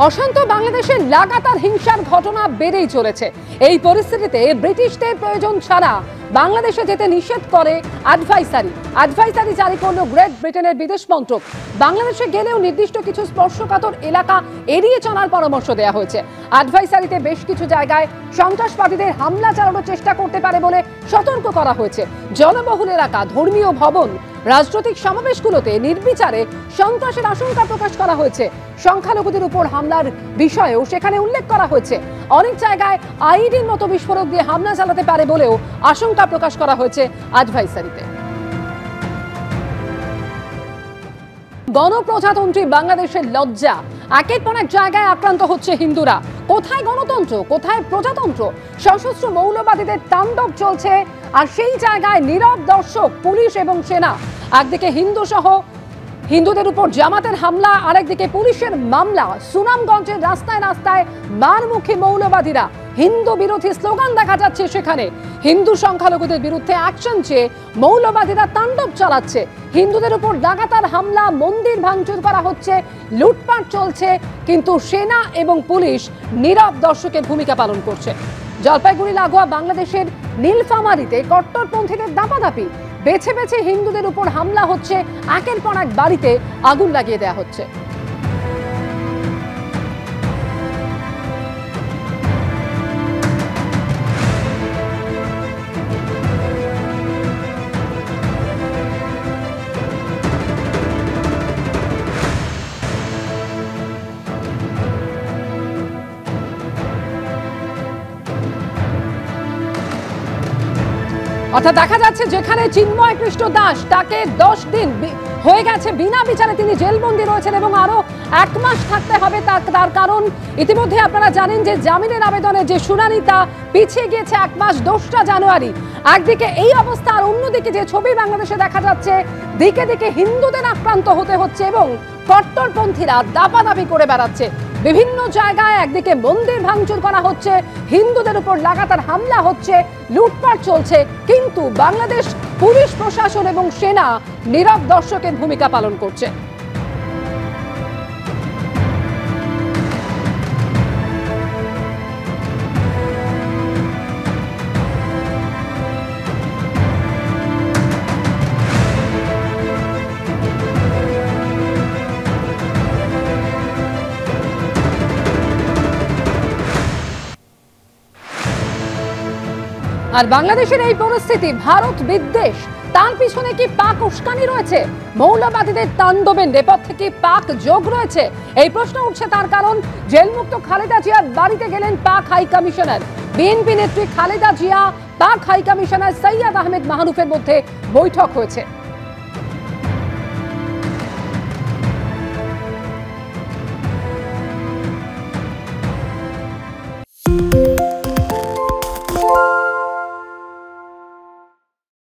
অশান্ত বাংলাদেশে লাগাতার হিংসার ঘটনা বেড়েই চলেছে। এই পরিস্থিতিতে ব্রিটিশদের প্রয়োজন ছাড়া বাংলাদেশে যেতে নিষেধ করে অ্যাডভাইসারি জারি করলো গ্রেট ব্রিটেনের বিদেশ মন্ত্রক। বাংলাদেশে গেলেও নির্দিষ্ট কিছু স্পর্শকাতর এলাকা এড়িয়ে চলার পরামর্শ দেওয়া হয়েছে। অ্যাডভাইসারিতে বেশ কিছু জায়গায় সন্ত্রাসবাদীদের হামলা চালানোর চেষ্টা করতে পারে বলে সতর্ক করা হয়েছে। জনবহুল এলাকা, ধর্মীয় ভবন, রাজনৈতিক সমাবেশগুলোতে নির্বিচারে সন্ত্রাসের আশঙ্কা প্রকাশ করা হয়েছে। সংখ্যালঘুদের উপর হামলার বিষয়েও সেখানে উল্লেখ করা হয়েছে। অনেক জায়গায় আইডির মতো বিস্ফোরক দিয়ে হামলা চালাতে পারে বলেও আশঙ্কা প্রকাশ করা হয়েছে অ্যাডভাইসারিতে। গণপ্রজাতন্ত্রী বাংলাদেশের লজ্জা। একের পর এক জায়গায় আক্রান্ত হচ্ছে হিন্দুরা। কোথায় গণতন্ত্র, কোথায় প্রজাতন্ত্র? সশস্ত্র মৌলবাদীদের তাণ্ডব চলছে, আর সেই জায়গায় নীরব দর্শক পুলিশ এবং সেনা। একদিকে হিন্দুদের উপর জামাতের হামলা, আরেকদিকে পুলিশের মামলা। সুনামগঞ্জের রাস্তায় রাস্তায় মারমুখী মৌলবাদীরা, হিন্দু বিরোধী স্লোগান দেখা যাচ্ছে সেখানে। হিন্দু সংখ্যালঘুদের বিরুদ্ধে অ্যাকশন চেয়ে মৌলবাদীরা তাণ্ডব চালাচ্ছে। হিন্দুদের উপর লাগাতার হামলা, মন্দির ভাঙচুর করা হচ্ছে, লুটপাট চলছে, কিন্তু সেনা এবং পুলিশ নীরব দর্শকের ভূমিকা পালন করছে। জলপাইগুড়ি লাগোয়া বাংলাদেশের নীলফামারীতে কট্টরপন্থীদের দাপাদাপি। বেছে বেছে হিন্দুদের উপর হামলা হচ্ছে, একের পর এক বাড়িতে আগুন লাগিয়ে দেওয়া হচ্ছে। অর্থাৎ দেখা যাচ্ছে যেখানে চিন্ময় কৃষ্ণ দাস, তাকে 10 দিন হয়ে গেছে বিনা বিচারে তিনি জেলবন্দি রয়েছেন এবং আরো 1 মাস থাকতে হবে। তার কারণ ইতিমধ্যে আপনারা জানেন যে জামিনের আবেদনের যে শুনানি তা পিছিয়ে গিয়েছে 1 মাস, 2রা জানুয়ারি। একদিকে এই অবস্থা, আর অন্যদিকে যে ছবি বাংলাদেশে দেখা যাচ্ছে, দিকে দিকে হিন্দুদের আক্রান্ত হতে হচ্ছে এবং কট্টরপন্থীরা দাপাদাপি করে বেড়াচ্ছে বিভিন্ন জায়গায়। একদিকে মন্দির ভাঙচুর করা হচ্ছে, হিন্দুদের উপর লাগাতার হামলা হচ্ছে, লুটপাট চলছে, কিন্তু বাংলাদেশ পুলিশ প্রশাসন এবং সেনা নীরব দর্শকের ভূমিকা পালন করছে। আর বাংলাদেশের এই পরিস্থিতি, ভারত বিদ্বেষ, তার পিছনে কি পাক উস্কানি রয়েছে? মৌলবাদীদের তাণ্ডবের নেপথ্যে কি পাক যোগ রয়েছে? এই প্রশ্ন উঠছে। তার কারণ জেলমুক্ত খালেদা জিয়ার বাড়িতে গেলেন পাক হাই কমিশনার। বিএনপি নেত্রী খালেদা জিয়া, পাক হাই কমিশনার সৈয়দ আহমেদ মাহরুফের মধ্যে বৈঠক হয়েছে।